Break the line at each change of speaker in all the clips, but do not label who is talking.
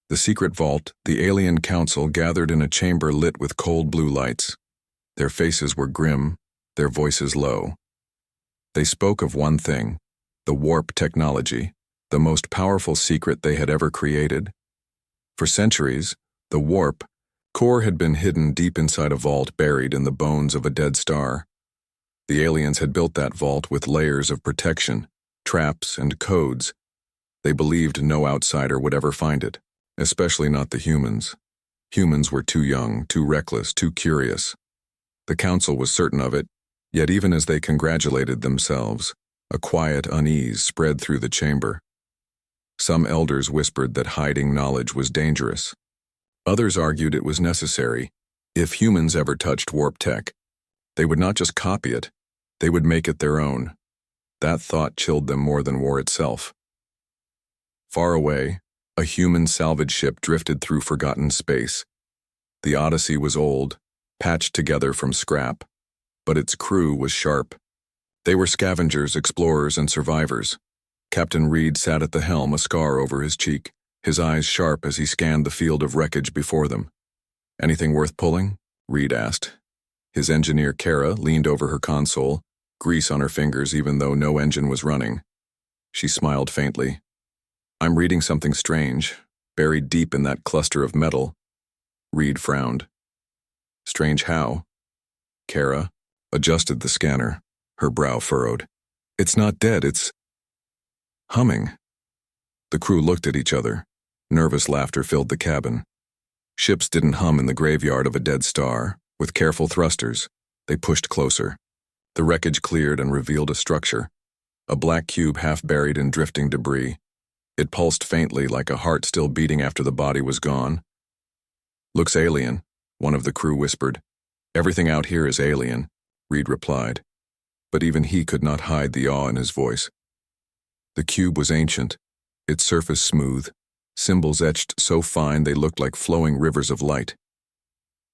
The secret vault, the alien council gathered in a chamber lit with cold blue lights. Their faces were grim, their voices low. They spoke of one thing, the warp technology, the most powerful secret they had ever created. For centuries, the warp core had been hidden deep inside a vault buried in the bones of a dead star. The aliens had built that vault with layers of protection, traps, and codes. They believed no outsider would ever find it, especially not the humans. Humans were too young, too reckless, too curious. The council was certain of it, yet even as they congratulated themselves, a quiet unease spread through the chamber. Some elders whispered that hiding knowledge was dangerous. Others argued it was necessary. If humans ever touched warp tech, they would not just copy it, they would make it their own. That thought chilled them more than war itself. Far away, a human salvage ship drifted through forgotten space. The Odyssey was old, patched together from scrap, but its crew was sharp. They were scavengers, explorers, and survivors. Captain Reed sat at the helm, a scar over his cheek, his eyes sharp as he scanned the field of wreckage before them. "Anything worth pulling?" Reed asked. His engineer, Kara, leaned over her console, grease on her fingers even though no engine was running. She smiled faintly. "I'm reading something strange, buried deep in that cluster of metal." Reed frowned. "Strange how?" Kara adjusted the scanner, her brow furrowed. "It's not dead, it's humming." The crew looked at each other. Nervous laughter filled the cabin. Ships didn't hum in the graveyard of a dead star. With careful thrusters, they pushed closer. The wreckage cleared and revealed a structure, a black cube half buried in drifting debris. It pulsed faintly like a heart still beating after the body was gone. "Looks alien," one of the crew whispered. "Everything out here is alien," Reed replied. But even he could not hide the awe in his voice. The cube was ancient, its surface smooth, symbols etched so fine they looked like flowing rivers of light.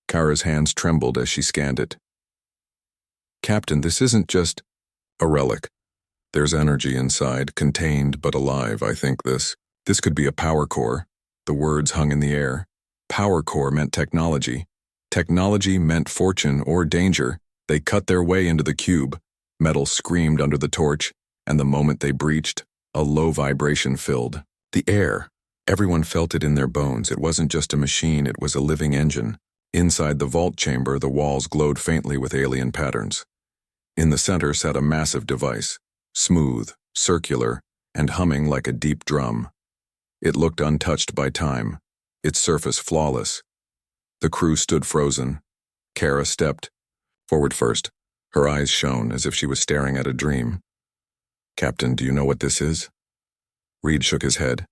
Kara's hands trembled as she scanned it. "Captain, this isn't just a relic. There's energy inside, contained but alive, I think this. This could be a power core." The words hung in the air. Power core meant technology. Technology meant fortune or danger. They cut their way into the cube. Metal screamed under the torch, and the moment they breached, a low vibration filled the air. Everyone felt it in their bones. It wasn't just a machine, it was a living engine. Inside the vault chamber, the walls glowed faintly with alien patterns. In the center sat a massive device, smooth, circular, and humming like a deep drum. It looked untouched by time, its surface flawless. The crew stood frozen. Kara stepped forward first. Her eyes shone as if she was staring at a dream. "Captain, do you know what this is?" Reed shook his head.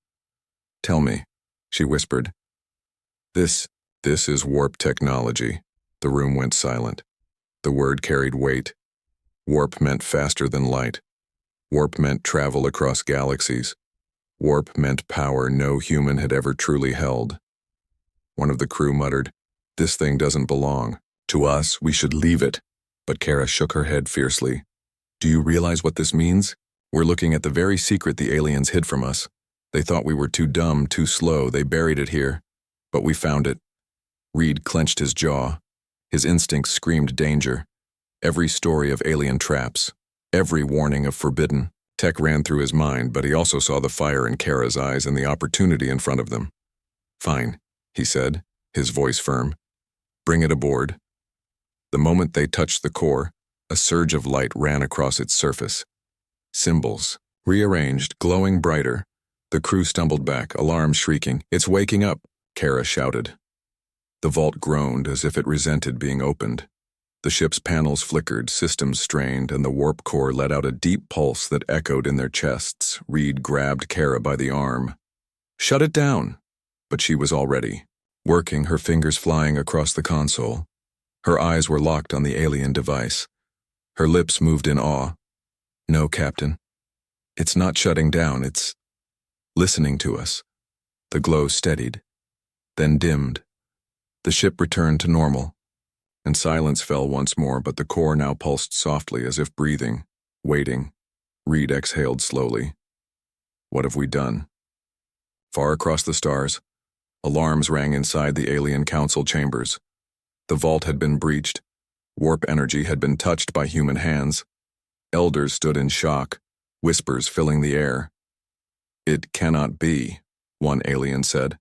"Tell me," she whispered. This is warp technology." The room went silent. The word carried weight. Warp meant faster than light. Warp meant travel across galaxies. Warp meant power no human had ever truly held. One of the crew muttered, "This thing doesn't belong to us, we should leave it." But Kara shook her head fiercely. "Do you realize what this means? We're looking at the very secret the aliens hid from us. They thought we were too dumb, too slow, they buried it here. But we found it." Reed clenched his jaw. His instincts screamed danger. Every story of alien traps, every warning of forbidden tech ran through his mind, but he also saw the fire in Kara's eyes and the opportunity in front of them. "Fine," he said, his voice firm. "Bring it aboard." The moment they touched the core, a surge of light ran across its surface. Symbols, rearranged, glowing brighter. The crew stumbled back, alarm shrieking. "It's waking up," Kara shouted. The vault groaned as if it resented being opened. The ship's panels flickered, systems strained, and the warp core let out a deep pulse that echoed in their chests. Reed grabbed Kara by the arm. "Shut it down!" But she was already working, her fingers flying across the console. Her eyes were locked on the alien device. Her lips moved in awe. "No, Captain. It's not shutting down, it's listening to us." The glow steadied, then dimmed. The ship returned to normal, and silence fell once more, but the core now pulsed softly as if breathing, waiting. Reed exhaled slowly. "What have we done?" Far across the stars, Alarms rang inside the alien council chambers. The vault had been breached. Warp energy had been touched by human hands. Elders stood in shock, whispers filling the air. "It cannot be," one alien said,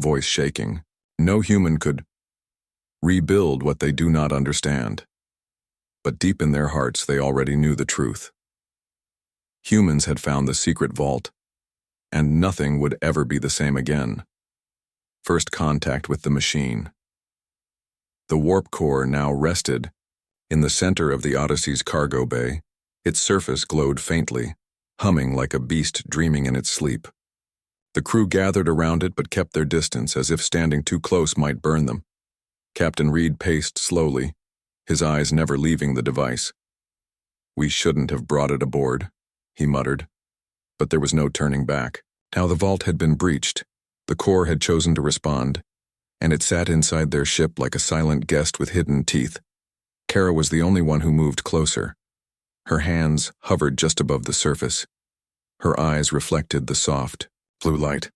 voice shaking. "No human could rebuild what they do not understand." But deep in their hearts, they already knew the truth. Humans had found the secret vault, and nothing would ever be the same again. First contact with the machine. The warp core now rested in the center of the Odyssey's cargo bay. Its surface glowed faintly, humming like a beast dreaming in its sleep. The crew gathered around it but kept their distance, as if standing too close might burn them. Captain Reed paced slowly, his eyes never leaving the device. "We shouldn't have brought it aboard," he muttered. But there was no turning back. Now the vault had been breached. The core had chosen to respond, and it sat inside their ship like a silent guest with hidden teeth. Kara was the only one who moved closer. Her hands hovered just above the surface. Her eyes reflected the soft, blue light.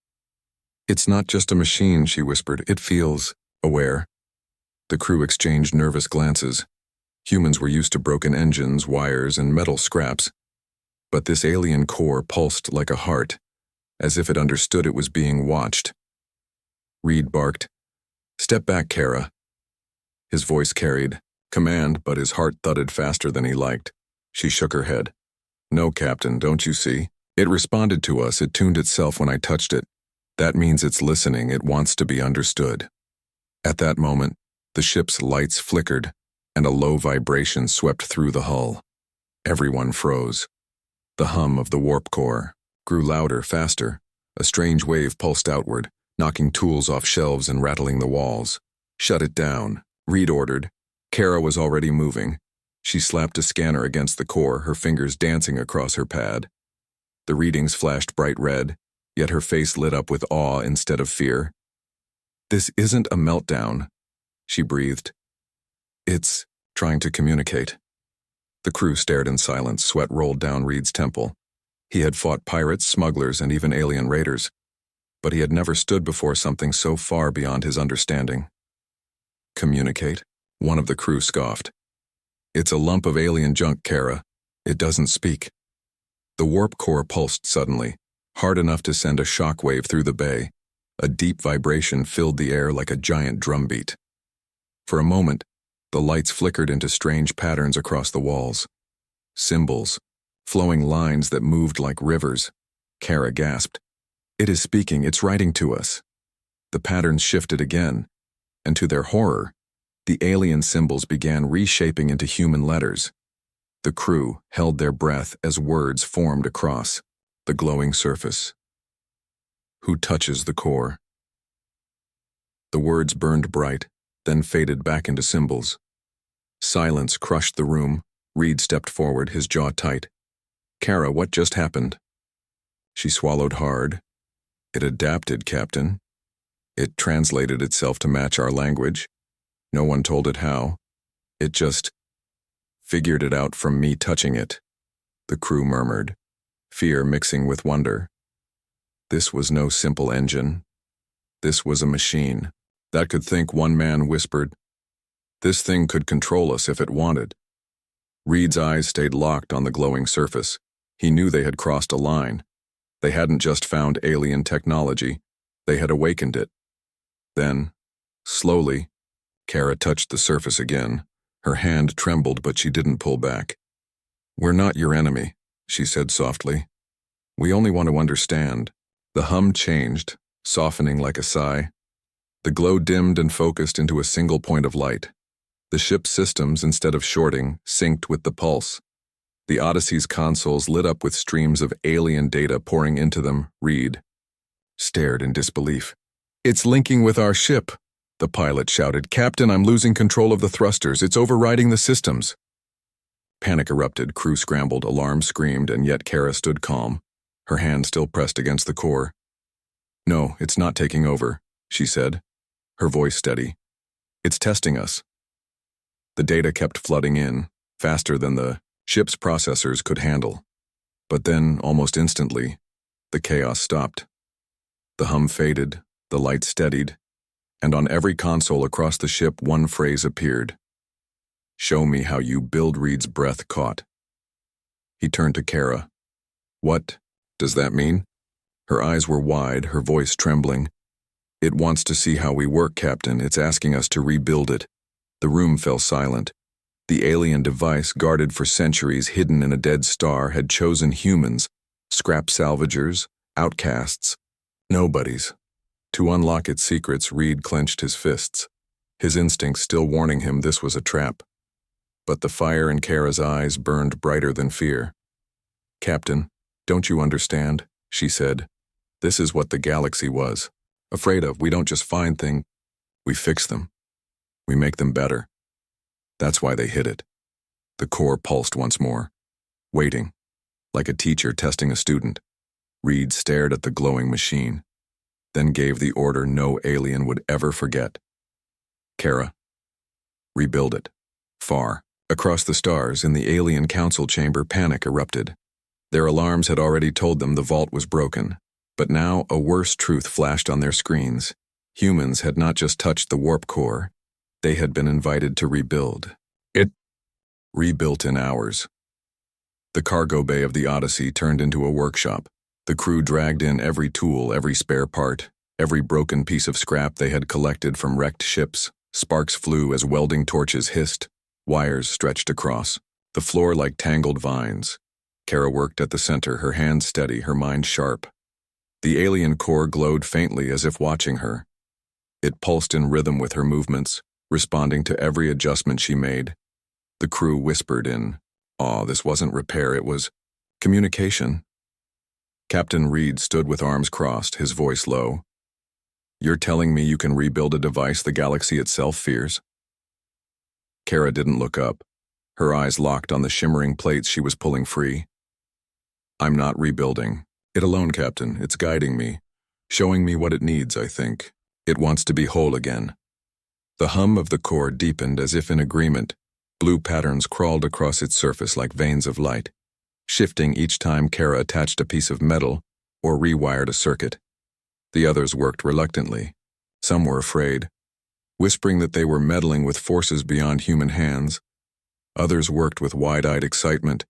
"It's not just a machine," she whispered. "It feels aware." The crew exchanged nervous glances. Humans were used to broken engines, wires, and metal scraps. But this alien core pulsed like a heart, as if it understood it was being watched. Reed barked, "Step back, Kara." His voice carried command, but his heart thudded faster than he liked. She shook her head. "No, Captain, don't you see? It responded to us. It tuned itself when I touched it. That means it's listening. It wants to be understood." At that moment, the ship's lights flickered, and a low vibration swept through the hull. Everyone froze. The hum of the warp core grew louder, faster. A strange wave pulsed outward, knocking tools off shelves and rattling the walls. "Shut it down," Reed ordered. Kara was already moving. She slapped a scanner against the core, her fingers dancing across her pad. The readings flashed bright red, yet her face lit up with awe instead of fear. "This isn't a meltdown," she breathed. "It's trying to communicate." The crew stared in silence, sweat rolled down Reed's temple. He had fought pirates, smugglers, and even alien raiders, but he had never stood before something so far beyond his understanding. "Communicate?" One of the crew scoffed. "It's a lump of alien junk, Kara. It doesn't speak." The warp core pulsed suddenly, hard enough to send a shockwave through the bay. A deep vibration filled the air like a giant drumbeat. For a moment, the lights flickered into strange patterns across the walls. Symbols, flowing lines that moved like rivers. Kara gasped. "It is speaking. It's writing to us." The patterns shifted again, and to their horror, the alien symbols began reshaping into human letters. The crew held their breath as words formed across the glowing surface. "Who touches the core?" The words burned bright, then faded back into symbols. Silence crushed the room. Reed stepped forward, his jaw tight. "Kara, what just happened?" She swallowed hard. "It adapted, Captain. It translated itself to match our language. No one told it how. It just figured it out from me touching it." The crew murmured, fear mixing with wonder. This was no simple engine. This was a machine that could think. One man whispered, "This thing could control us if it wanted." Reed's eyes stayed locked on the glowing surface. He knew they had crossed a line. They hadn't just found alien technology, they had awakened it. Then, slowly, Kara touched the surface again. Her hand trembled, but she didn't pull back. "We're not your enemy," she said softly. "We only want to understand." The hum changed, softening like a sigh. The glow dimmed and focused into a single point of light. The ship's systems, instead of shorting, synced with the pulse. The Odyssey's consoles lit up with streams of alien data pouring into them. Reed stared in disbelief. "It's linking with our ship," the pilot shouted. "Captain, I'm losing control of the thrusters. It's overriding the systems." Panic erupted, crew scrambled, alarms screamed, and yet Kara stood calm, her hand still pressed against the core. "No, it's not taking over," she said, her voice steady. "It's testing us." The data kept flooding in, faster than the ship's processors could handle. But then, almost instantly, the chaos stopped. The hum faded, The light steadied, and on every console across the ship one phrase appeared. "Show me how you build." Reed's breath caught. He turned to Kara. "What does that mean?" Her eyes were wide, her voice trembling. "It wants to see how we work, Captain. It's asking us to rebuild it." The room fell silent. The alien device, guarded for centuries, hidden in a dead star, had chosen humans, scrap salvagers, outcasts, nobodies. To unlock its secrets, Reed clenched his fists, his instincts still warning him this was a trap. But the fire in Kara's eyes burned brighter than fear. "Captain, don't you understand?" she said. "This is what the galaxy was afraid of. We don't just find things, we fix them. We make them better. That's why they hid it." The core pulsed once more, waiting, like a teacher testing a student. Reed stared at the glowing machine, then gave the order no alien would ever forget. "Kara, rebuild it." Far, across the stars, in the alien council chamber, panic erupted. Their alarms had already told them the vault was broken, but now a worse truth flashed on their screens. Humans had not just touched the warp core, they had been invited to rebuild. It rebuilt in hours. The cargo bay of the Odyssey turned into a workshop. The crew dragged in every tool, every spare part, every broken piece of scrap they had collected from wrecked ships. Sparks flew as welding torches hissed, wires stretched across, the floor like tangled vines. Kara worked at the center, her hands steady, her mind sharp. The alien core glowed faintly as if watching her. It pulsed in rhythm with her movements, responding to every adjustment she made. The crew whispered in awe. This wasn't repair, it was communication. Captain Reed stood with arms crossed, his voice low. "You're telling me you can rebuild a device the galaxy itself fears?" Kara didn't look up, her eyes locked on the shimmering plates she was pulling free. "I'm not rebuilding it alone, Captain. It's guiding me, showing me what it needs, I think. It wants to be whole again." The hum of the core deepened as if in agreement. Blue patterns crawled across its surface like veins of light, shifting each time Kara attached a piece of metal or rewired a circuit. The others worked reluctantly. Some were afraid, whispering that they were meddling with forces beyond human hands. Others worked with wide-eyed excitement,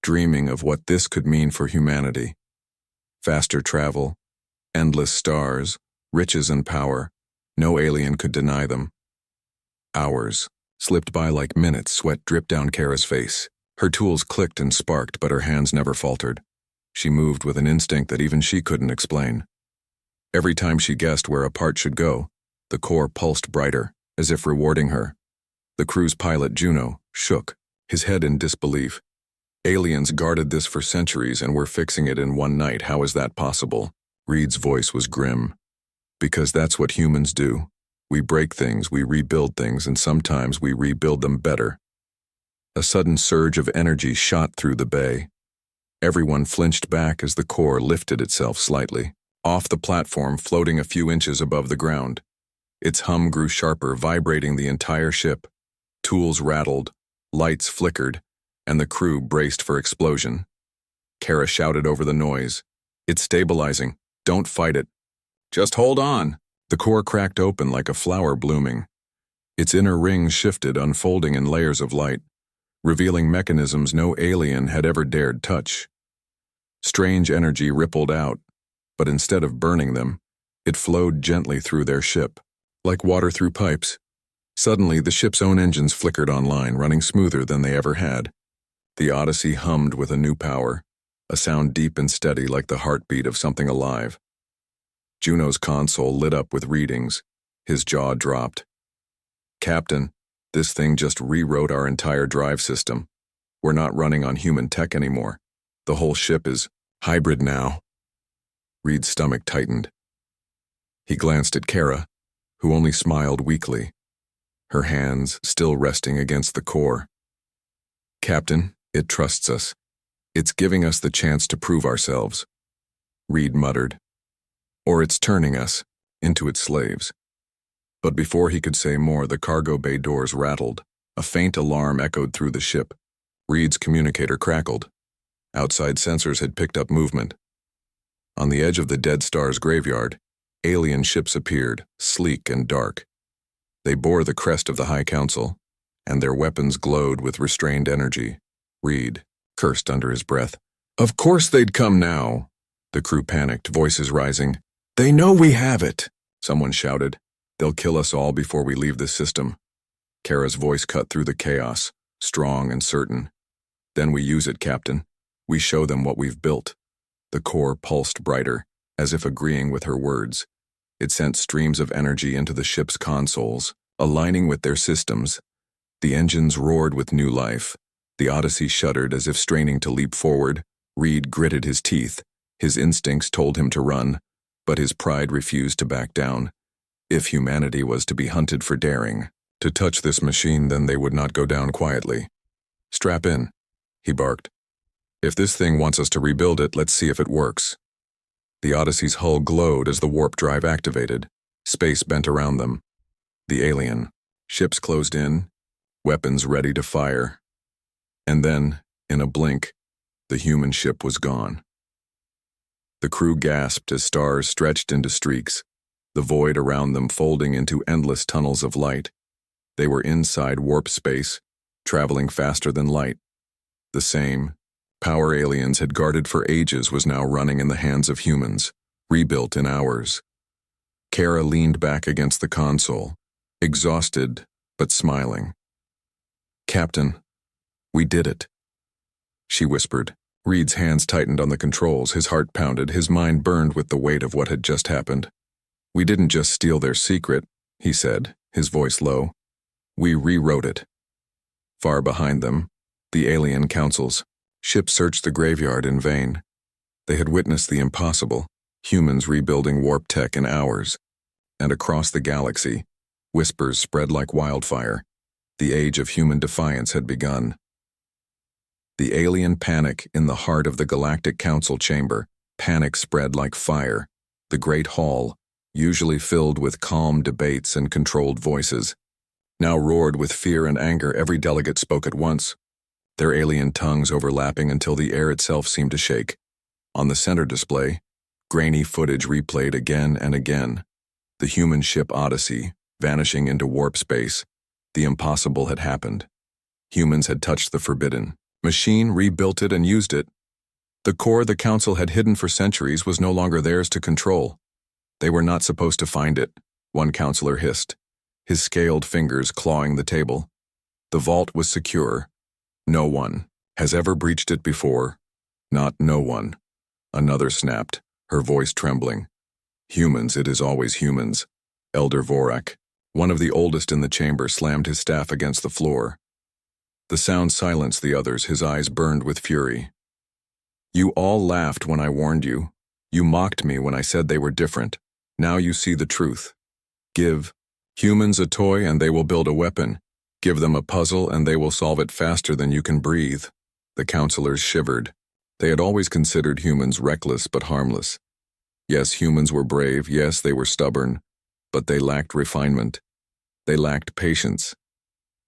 dreaming of what this could mean for humanity. Faster travel, endless stars, riches and power. No alien could deny them. Hours slipped by like minutes, sweat dripped down Kara's face. Her tools clicked and sparked, but her hands never faltered. She moved with an instinct that even she couldn't explain. Every time she guessed where a part should go, the core pulsed brighter, as if rewarding her. The crew's pilot, Juno, shook, his head in disbelief. Aliens guarded this for centuries and were fixing it in one night. How is that possible? Reed's voice was grim. Because that's what humans do. We break things, we rebuild things, and sometimes we rebuild them better. A sudden surge of energy shot through the bay. Everyone flinched back as the core lifted itself slightly, off the platform, floating a few inches above the ground. Its hum grew sharper, vibrating the entire ship. Tools rattled, lights flickered, and the crew braced for explosion. Kara shouted over the noise. "It's stabilizing. Don't fight it. Just hold on." The core cracked open like a flower blooming. Its inner rings shifted, unfolding in layers of light, revealing mechanisms no alien had ever dared touch. Strange energy rippled out, but instead of burning them, it flowed gently through their ship, like water through pipes. Suddenly, the ship's own engines flickered online, running smoother than they ever had. The Odyssey hummed with a new power, a sound deep and steady like the heartbeat of something alive. Juno's console lit up with readings. His jaw dropped. "Captain, this thing just rewrote our entire drive system. We're not running on human tech anymore. The whole ship is hybrid now." Reed's stomach tightened. He glanced at Kara, who only smiled weakly, her hands still resting against the core. "Captain, it trusts us. It's giving us the chance to prove ourselves," Reed muttered. "Or it's turning us into its slaves." But before he could say more, the cargo bay doors rattled. A faint alarm echoed through the ship. Reed's communicator crackled. Outside sensors had picked up movement. On the edge of the Dead Star's graveyard, alien ships appeared, sleek and dark. They bore the crest of the High Council, and their weapons glowed with restrained energy. Reed cursed under his breath. Of course they'd come now. The crew panicked, voices rising. They know we have it, someone shouted. They'll kill us all before we leave this system. Kara's voice cut through the chaos, strong and certain. Then we use it, Captain. We show them what we've built. The core pulsed brighter, as if agreeing with her words. It sent streams of energy into the ship's consoles, aligning with their systems. The engines roared with new life. The Odyssey shuddered as if straining to leap forward. Reed gritted his teeth. His instincts told him to run, but his pride refused to back down. If humanity was to be hunted for daring, to touch this machine, then they would not go down quietly. Strap in, he barked. If this thing wants us to rebuild it, let's see if it works. The Odyssey's hull glowed as the warp drive activated. Space bent around them. The alien. Ships closed in, weapons ready to fire. And then, in a blink, the human ship was gone. The crew gasped as stars stretched into streaks, the void around them folding into endless tunnels of light. They were inside warp space, traveling faster than light. The same power aliens had guarded for ages was now running in the hands of humans, rebuilt in hours. Kara leaned back against the console, exhausted but smiling. Captain, we did it, she whispered. Reed's hands tightened on the controls, his heart pounded, his mind burned with the weight of what had just happened. We didn't just steal their secret, he said, his voice low. We rewrote it. Far behind them, the alien councils. Ships searched the graveyard in vain. They had witnessed the impossible, humans rebuilding warp tech in hours. And across the galaxy, whispers spread like wildfire. The age of human defiance had begun. The alien panic in the heart of the Galactic Council chamber, panic spread like fire. The great hall, usually filled with calm debates and controlled voices, now roared with fear and anger. Every delegate spoke at once, their alien tongues overlapping until the air itself seemed to shake. On the center display, grainy footage replayed again and again. The human ship Odyssey, vanishing into warp space. The impossible had happened. Humans had touched the forbidden. Machine rebuilt it and used it. The core the Council had hidden for centuries was no longer theirs to control. They were not supposed to find it, one counselor hissed, his scaled fingers clawing the table. The vault was secure. No one has ever breached it before. Not no one. Another snapped, her voice trembling. Humans, it is always humans. Elder Vorak, one of the oldest in the chamber, slammed his staff against the floor. The sound silenced the others, his eyes burned with fury. You all laughed when I warned you. You mocked me when I said they were different. Now you see the truth. Give humans a toy and they will build a weapon. Give them a puzzle and they will solve it faster than you can breathe. The counselors shivered. They had always considered humans reckless but harmless. Yes, humans were brave, yes, they were stubborn, but they lacked refinement. They lacked patience.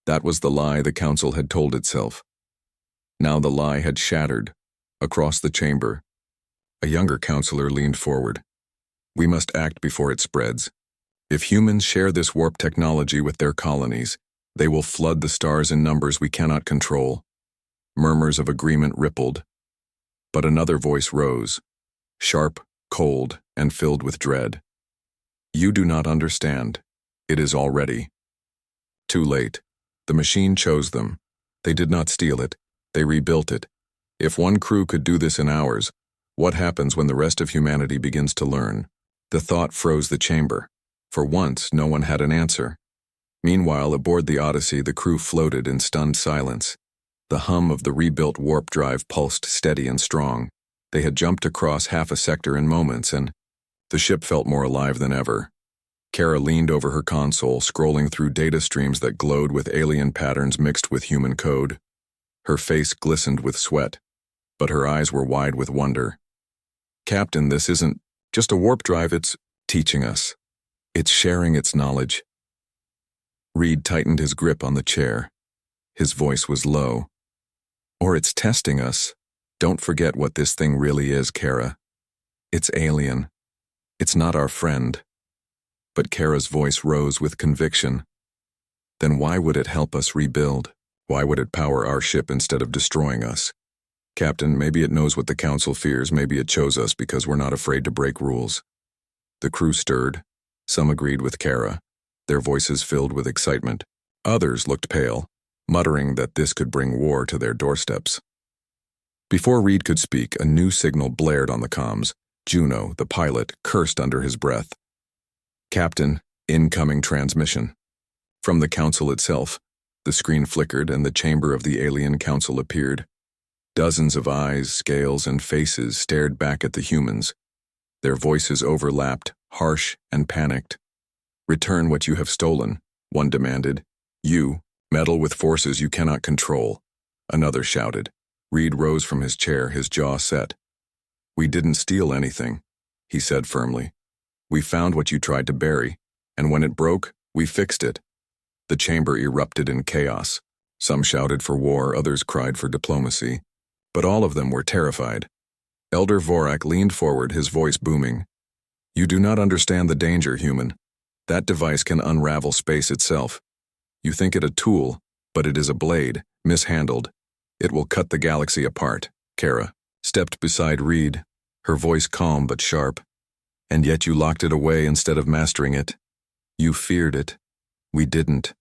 That was the lie the Council had told itself. Now the lie had shattered. Across the chamber, a younger counselor leaned forward. We must act before it spreads. If humans share this warp technology with their colonies, they will flood the stars in numbers we cannot control. Murmurs of agreement rippled. But another voice rose, sharp, cold, and filled with dread. You do not understand. It is already too late. The machine chose them. They did not steal it. They rebuilt it. If one crew could do this in hours, what happens when the rest of humanity begins to learn? The thought froze the chamber. For once, no one had an answer. Meanwhile, aboard the Odyssey, the crew floated in stunned silence. The hum of the rebuilt warp drive pulsed steady and strong. They had jumped across half a sector in moments, and the ship felt more alive than ever. Kara leaned over her console, scrolling through data streams that glowed with alien patterns mixed with human code. Her face glistened with sweat, but her eyes were wide with wonder. Captain, this isn't just a warp drive, it's teaching us. It's sharing its knowledge. Reed tightened his grip on the chair. His voice was low. Or it's testing us. Don't forget what this thing really is, Kara. It's alien. It's not our friend. But Kara's voice rose with conviction. Then why would it help us rebuild? Why would it power our ship instead of destroying us? Captain, maybe it knows what the Council fears, maybe it chose us because we're not afraid to break rules. The crew stirred. Some agreed with Kara, their voices filled with excitement. Others looked pale, muttering that this could bring war to their doorsteps. Before Reed could speak, a new signal blared on the comms. Juno, the pilot, cursed under his breath. Captain, incoming transmission. From the Council itself, the screen flickered and the chamber of the alien Council appeared. Dozens of eyes, scales, and faces stared back at the humans. Their voices overlapped, harsh and panicked. Return what you have stolen, one demanded. You, meddle with forces you cannot control, another shouted. Reed rose from his chair, his jaw set. We didn't steal anything, he said firmly. We found what you tried to bury, and when it broke, we fixed it. The chamber erupted in chaos. Some shouted for war, others cried for diplomacy. But all of them were terrified. Elder Vorak leaned forward, his voice booming. You do not understand the danger, human. That device can unravel space itself. You think it a tool, but it is a blade, mishandled. It will cut the galaxy apart. Kara stepped beside Reed, her voice calm but sharp. And yet you locked it away instead of mastering it. You feared it. We didn't.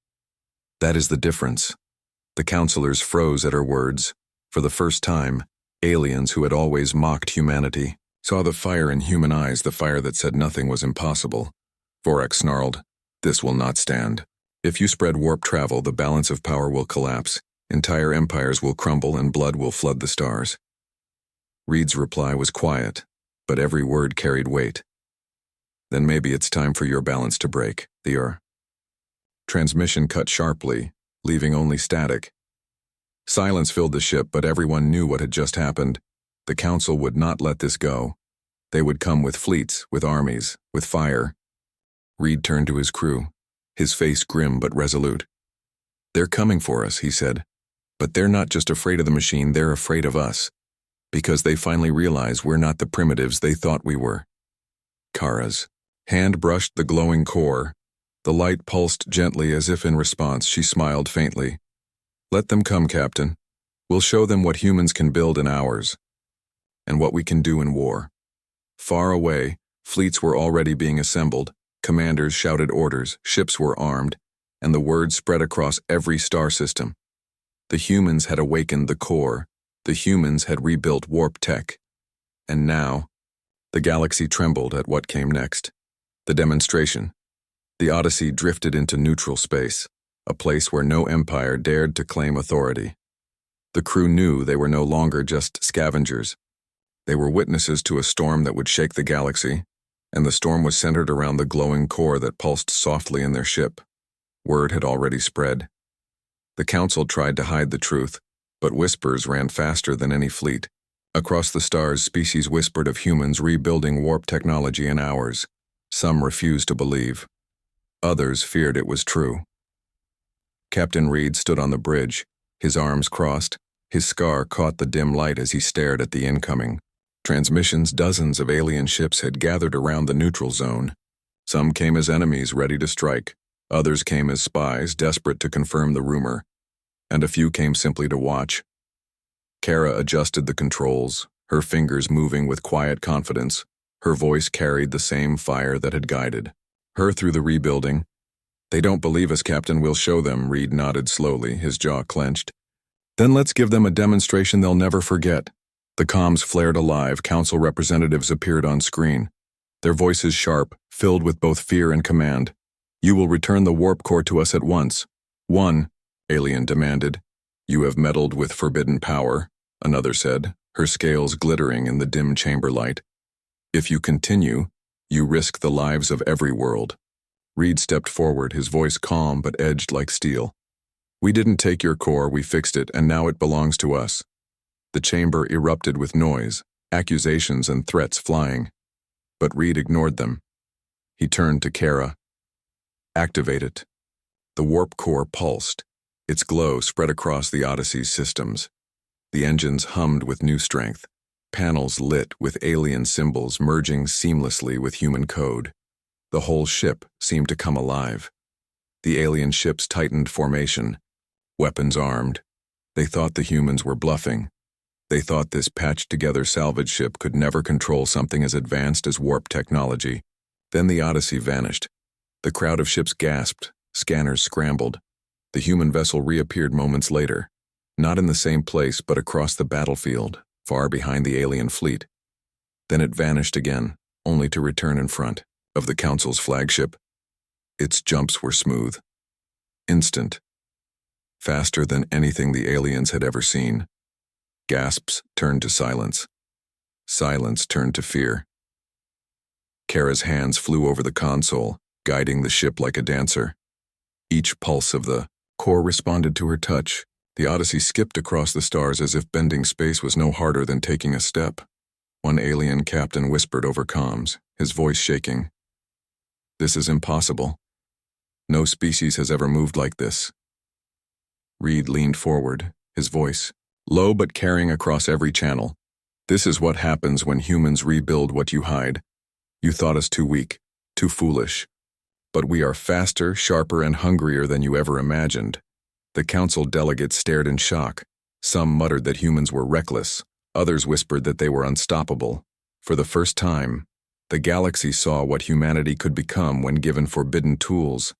That is the difference. The counselors froze at her words. For the first time, aliens who had always mocked humanity saw the fire in human eyes, the fire that said nothing was impossible. Vorak snarled, "This will not stand. If you spread warp travel, the balance of power will collapse. Entire empires will crumble and blood will flood the stars." Reed's reply was quiet, but every word carried weight. Then maybe it's time for your balance to break, the Transmission cut sharply, leaving only static. Silence filled the ship, but everyone knew what had just happened. The Council would not let this go. They would come with fleets, with armies, with fire. Reed turned to his crew, his face grim but resolute. They're coming for us, he said. But they're not just afraid of the machine, they're afraid of us. Because they finally realize we're not the primitives they thought we were. Kara's hand brushed the glowing core. The light pulsed gently as if in response. She smiled faintly. Let them come, Captain. We'll show them what humans can build in hours. And what we can do in war. Far away, fleets were already being assembled. Commanders shouted orders, ships were armed, and the word spread across every star system. The humans had awakened the core. The humans had rebuilt warp tech. And now, the galaxy trembled at what came next. The demonstration. The Odyssey drifted into neutral space, a place where no empire dared to claim authority. The crew knew they were no longer just scavengers. They were witnesses to a storm that would shake the galaxy, and the storm was centered around the glowing core that pulsed softly in their ship. Word had already spread. The Council tried to hide the truth, but whispers ran faster than any fleet. Across the stars, species whispered of humans rebuilding warp technology in hours. Some refused to believe. Others feared it was true. Captain Reed stood on the bridge, his arms crossed. His scar caught the dim light as he stared at the incoming transmissions. Dozens of alien ships had gathered around the neutral zone. Some came as enemies ready to strike. Others came as spies desperate to confirm the rumor. And a few came simply to watch. Kara adjusted the controls, her fingers moving with quiet confidence. Her voice carried the same fire that had guided her through the rebuilding. They don't believe us, Captain. We'll show them. Reed nodded slowly, his jaw clenched. Then let's give them a demonstration they'll never forget. The comms flared alive. Council representatives appeared on screen, their voices sharp, filled with both fear and command. You will return the warp core to us at once. One alien demanded. You have meddled with forbidden power, another said, her scales glittering in the dim chamber light. If you continue, you risk the lives of every world. Reed stepped forward, his voice calm but edged like steel. We didn't take your core, we fixed it, and now it belongs to us. The chamber erupted with noise, accusations and threats flying. But Reed ignored them. He turned to Kara. Activate it. The warp core pulsed. Its glow spread across the Odyssey's systems. The engines hummed with new strength. Panels lit with alien symbols merging seamlessly with human code. The whole ship seemed to come alive. The alien ships tightened formation, weapons armed. They thought the humans were bluffing. They thought this patched-together salvage ship could never control something as advanced as warp technology. Then the Odyssey vanished. The crowd of ships gasped, scanners scrambled. The human vessel reappeared moments later, not in the same place but across the battlefield, far behind the alien fleet. Then it vanished again, only to return in front of the Council's flagship. Its jumps were smooth, instant, faster than anything the aliens had ever seen. Gasps turned to silence. Silence turned to fear. Kara's hands flew over the console, guiding the ship like a dancer. Each pulse of the core responded to her touch. The Odyssey skipped across the stars as if bending space was no harder than taking a step. One alien captain whispered over comms, his voice shaking. "This is impossible. No species has ever moved like this." Reed leaned forward, his voice low but carrying across every channel. "This is what happens when humans rebuild what you hide. You thought us too weak, too foolish. But we are faster, sharper, and hungrier than you ever imagined." The council delegates stared in shock. Some muttered that humans were reckless. Others whispered that they were unstoppable. For the first time, the galaxy saw what humanity could become when given forbidden tools.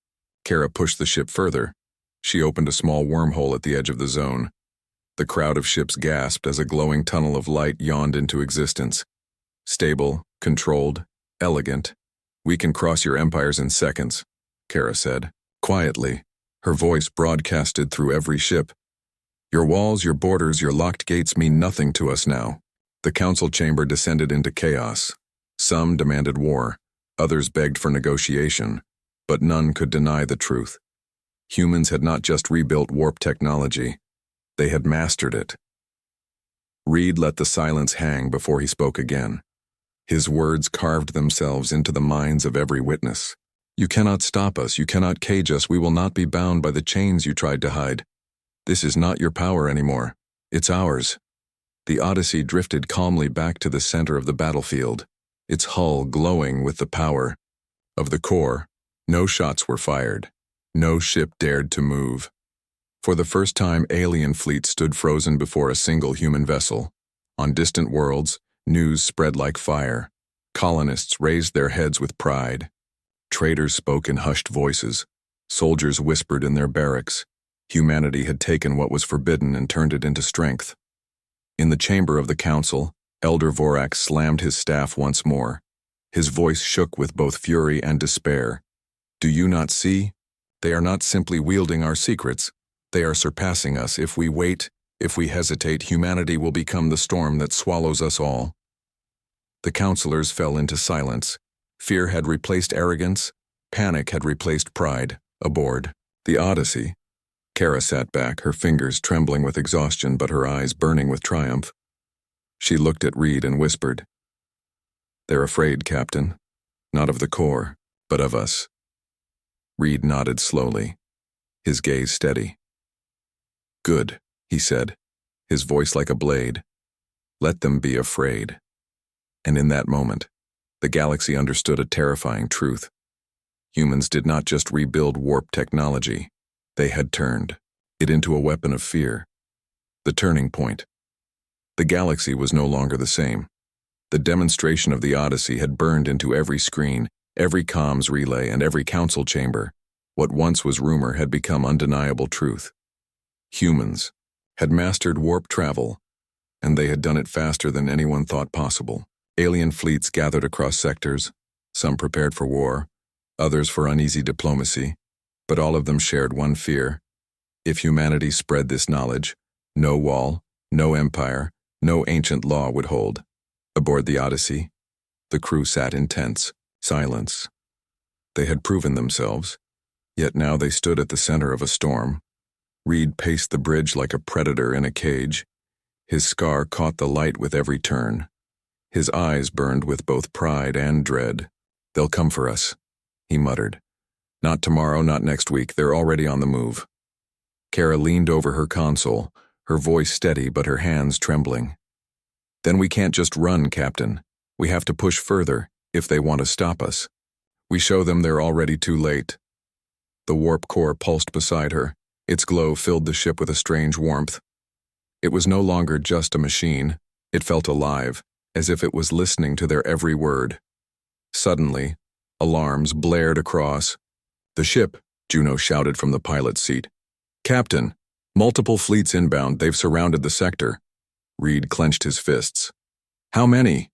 Kara pushed the ship further. She opened a small wormhole at the edge of the zone. The crowd of ships gasped as a glowing tunnel of light yawned into existence. "Stable, controlled, elegant. We can cross your empires in seconds," Kara said, quietly, her voice broadcasted through every ship. "Your walls, your borders, your locked gates mean nothing to us now." The council chamber descended into chaos. Some demanded war, others begged for negotiation, but none could deny the truth. Humans had not just rebuilt warp technology, they had mastered it. Reed let the silence hang before he spoke again. His words carved themselves into the minds of every witness. "You cannot stop us, you cannot cage us, we will not be bound by the chains you tried to hide. This is not your power anymore, it's ours." The Odyssey drifted calmly back to the center of the battlefield, its hull glowing with the power of the core. No shots were fired. No ship dared to move. For the first time, alien fleets stood frozen before a single human vessel. On distant worlds, news spread like fire. Colonists raised their heads with pride. Traders spoke in hushed voices. Soldiers whispered in their barracks. Humanity had taken what was forbidden and turned it into strength. In the chamber of the council, Elder Vorak slammed his staff once more. His voice shook with both fury and despair. "Do you not see? They are not simply wielding our secrets. They are surpassing us. If we wait, if we hesitate, humanity will become the storm that swallows us all." The counselors fell into silence. Fear had replaced arrogance. Panic had replaced pride. Aboard the Odyssey, Kara sat back, her fingers trembling with exhaustion but her eyes burning with triumph. She looked at Reed and whispered, "They're afraid, Captain. Not of the core, but of us." Reed nodded slowly, his gaze steady. "Good," he said, his voice like a blade. "Let them be afraid." And in that moment, the galaxy understood a terrifying truth. Humans did not just rebuild warp technology, they had turned it into a weapon of fear. The turning point. The galaxy was no longer the same. The demonstration of the Odyssey had burned into every screen, every comms relay, and every council chamber. What once was rumor had become undeniable truth. Humans had mastered warp travel, and they had done it faster than anyone thought possible. Alien fleets gathered across sectors, some prepared for war, others for uneasy diplomacy, but all of them shared one fear. If humanity spread this knowledge, no wall, no empire, no ancient law would hold. Aboard the Odyssey, the crew sat in tense silence. They had proven themselves, yet now they stood at the center of a storm. Reed paced the bridge like a predator in a cage. His scar caught the light with every turn. His eyes burned with both pride and dread. "They'll come for us," he muttered. "Not tomorrow, not next week. They're already on the move." Kara leaned over her console, her voice steady but her hands trembling. "Then we can't just run, Captain. We have to push further, if they want to stop us." We show them they're already too late. The warp core pulsed beside her. Its glow filled the ship with a strange warmth. It was no longer just a machine. It felt alive, as if it was listening to their every word. Suddenly, alarms blared across. "The ship," Juno shouted from the pilot's seat. "Captain, multiple fleets inbound. They've surrounded the sector." Reed clenched his fists. "How many?"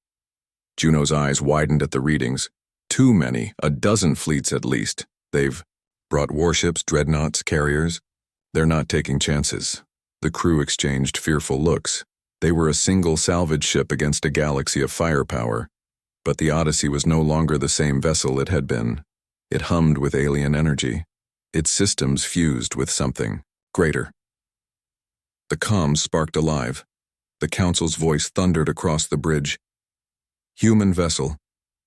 Juno's eyes widened at the readings. "Too many, a dozen fleets at least. They've brought warships, dreadnoughts, carriers. They're not taking chances." The crew exchanged fearful looks. They were a single salvage ship against a galaxy of firepower. But the Odyssey was no longer the same vessel it had been. It hummed with alien energy. Its systems fused with something greater. The comms sparked alive. The Council's voice thundered across the bridge. "Human vessel,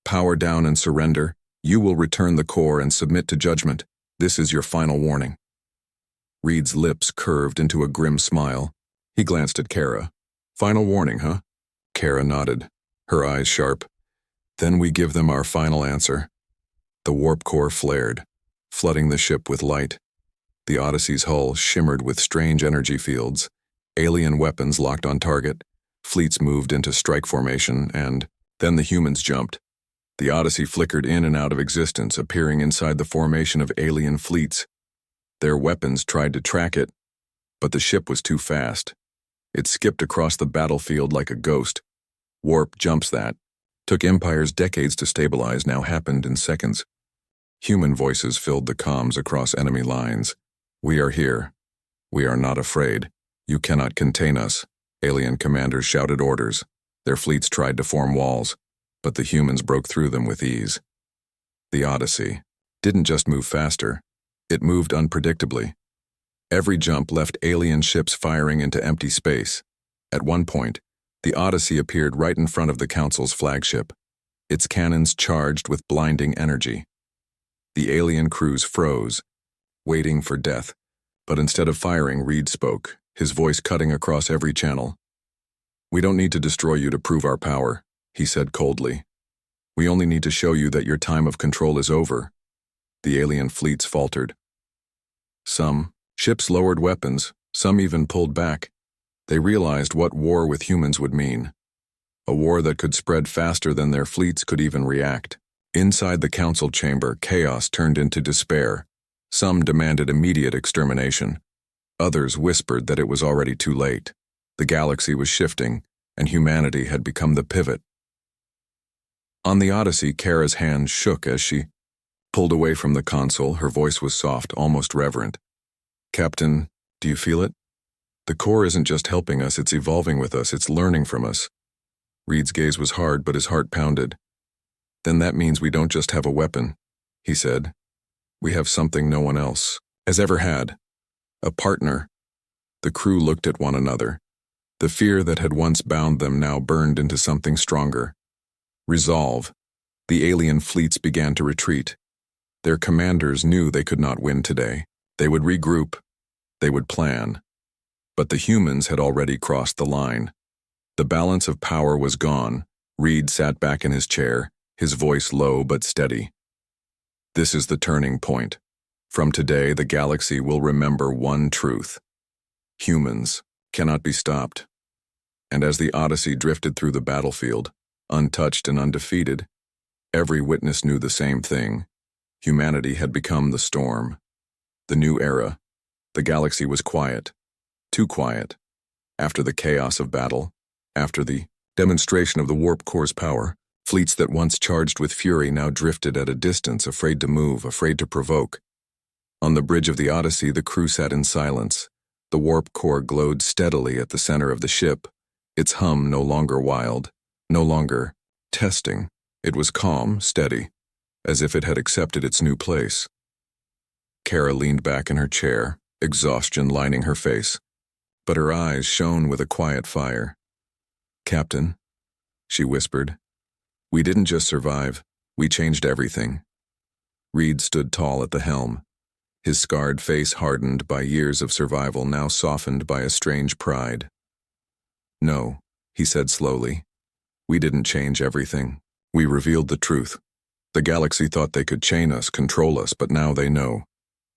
power down and surrender. You will return the core and submit to judgment. This is your final warning." Reed's lips curved into a grim smile. He glanced at Kara. "Final warning, huh?" Kara nodded, her eyes sharp. "Then we give them our final answer." The warp core flared, flooding the ship with light. The Odyssey's hull shimmered with strange energy fields. Alien weapons locked on target. Fleets moved into strike formation, and then the humans jumped. The Odyssey flickered in and out of existence, appearing inside the formation of alien fleets. Their weapons tried to track it, but the ship was too fast. It skipped across the battlefield like a ghost. Warp jumps that took empires decades to stabilize now happened in seconds. Human voices filled the comms across enemy lines. "We are here. We are not afraid. You cannot contain us." Alien commanders shouted orders. Their fleets tried to form walls, but the humans broke through them with ease. The Odyssey didn't just move faster, it moved unpredictably. Every jump left alien ships firing into empty space. At one point, the Odyssey appeared right in front of the Council's flagship, its cannons charged with blinding energy. The alien crews froze, waiting for death, but instead of firing, Reed spoke, his voice cutting across every channel. "We don't need to destroy you to prove our power," he said coldly. "We only need to show you that your time of control is over." The alien fleets faltered. Some ships lowered weapons, some even pulled back. They realized what war with humans would mean. A war that could spread faster than their fleets could even react. Inside the council chamber, chaos turned into despair. Some demanded immediate extermination. Others whispered that it was already too late. The galaxy was shifting, and humanity had become the pivot. On the Odyssey, Kara's hand shook as she pulled away from the console. Her voice was soft, almost reverent. "Captain, do you feel it? The core isn't just helping us, it's evolving with us, it's learning from us." Reed's gaze was hard, but his heart pounded. "Then that means we don't just have a weapon," he said. "We have something no one else has ever had. A partner." The crew looked at one another. The fear that had once bound them now burned into something stronger. Resolve. The alien fleets began to retreat. Their commanders knew they could not win today. They would regroup. They would plan. But the humans had already crossed the line. The balance of power was gone. Reed sat back in his chair, his voice low but steady. "This is the turning point. From today, the galaxy will remember one truth. Humans cannot be stopped." And as the Odyssey drifted through the battlefield, untouched and undefeated, every witness knew the same thing. Humanity had become the storm. The new era. The galaxy was quiet. Too quiet. After the chaos of battle, after the demonstration of the warp core's power, fleets that once charged with fury now drifted at a distance, afraid to move, afraid to provoke. On the bridge of the Odyssey, the crew sat in silence. The warp core glowed steadily at the center of the ship, its hum no longer wild, no longer testing. It was calm, steady, as if it had accepted its new place. Kara leaned back in her chair, exhaustion lining her face, but her eyes shone with a quiet fire. "Captain," she whispered, "we didn't just survive, we changed everything." Reed stood tall at the helm, his scarred face hardened by years of survival now softened by a strange pride. "No," he said slowly, "we didn't change everything. We revealed the truth. The galaxy thought they could chain us, control us, but now they know.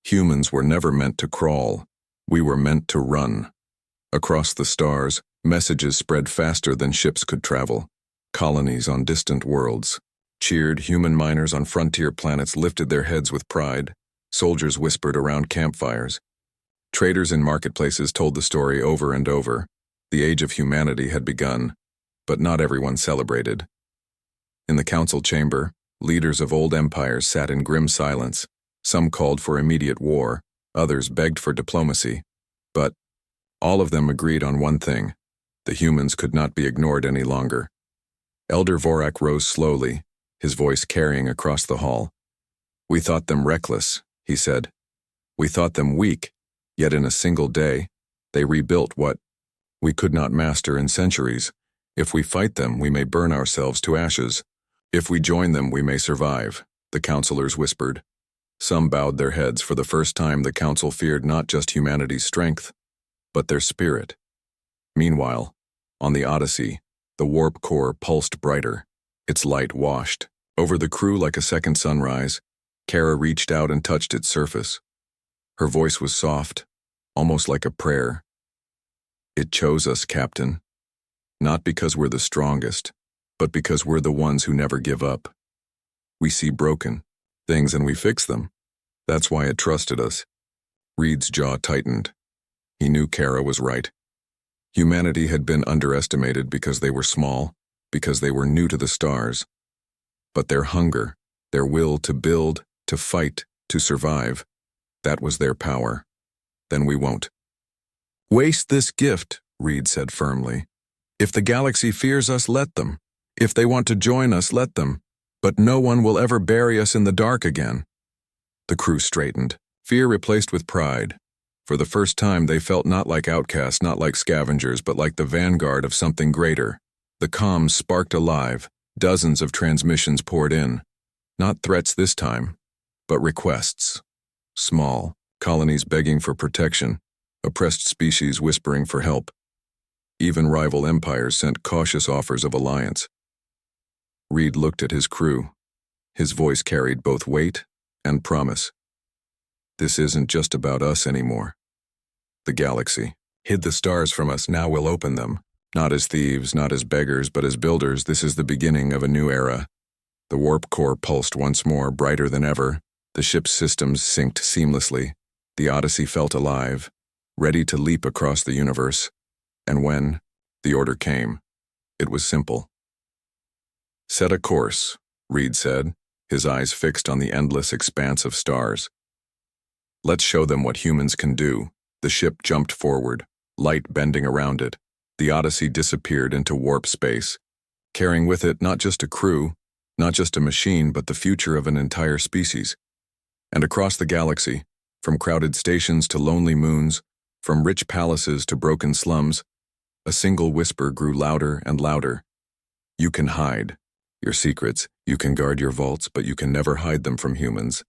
Humans were never meant to crawl. We were meant to run. Across the stars, messages spread faster than ships could travel. Colonies on distant worlds cheered, human miners on frontier planets lifted their heads with pride, soldiers whispered around campfires. Traders in marketplaces told the story over and over. The age of humanity had begun, but not everyone celebrated. In the council chamber, leaders of old empires sat in grim silence. Some called for immediate war, others begged for diplomacy. But all of them agreed on one thing: the humans could not be ignored any longer. Elder Vorak rose slowly, his voice carrying across the hall. "We thought them reckless," he said. "We thought them weak, yet in a single day, they rebuilt what we could not master in centuries. If we fight them, we may burn ourselves to ashes. If we join them, we may survive," the counselors whispered. Some bowed their heads. For the first time, the council feared not just humanity's strength, but their spirit. Meanwhile, on the Odyssey, the warp core pulsed brighter. Its light washed over the crew like a second sunrise. Kara reached out and touched its surface. Her voice was soft, almost like a prayer. "It chose us, Captain. Not because we're the strongest, but because we're the ones who never give up. We see broken things and we fix them. That's why it trusted us." Reed's jaw tightened. He knew Kara was right. Humanity had been underestimated because they were small, because they were new to the stars. But their hunger, their will to build, to fight, to survive, that was their power. Then we won't waste this gift, Reed said firmly. If the galaxy fears us, let them. If they want to join us, let them. But no one will ever bury us in the dark again. The crew straightened, fear replaced with pride. For the first time, they felt not like outcasts, not like scavengers, but like the vanguard of something greater. The comms sparked alive. Dozens of transmissions poured in. Not threats this time, but requests. Small, colonies begging for protection, oppressed species whispering for help. Even rival empires sent cautious offers of alliance. Reed looked at his crew. His voice carried both weight and promise. This isn't just about us anymore. The galaxy hid the stars from us, now we'll open them. Not as thieves, not as beggars, but as builders. This is the beginning of a new era. The warp core pulsed once more, brighter than ever. The ship's systems synced seamlessly. The Odyssey felt alive, ready to leap across the universe. And when the order came, it was simple. Set a course, Reed said, his eyes fixed on the endless expanse of stars. Let's show them what humans can do. The ship jumped forward, light bending around it. The Odyssey disappeared into warp space, carrying with it not just a crew, not just a machine, but the future of an entire species. And across the galaxy, from crowded stations to lonely moons, from rich palaces to broken slums, a single whisper grew louder and louder. You can hide your secrets, you can guard your vaults, but you can never hide them from humans.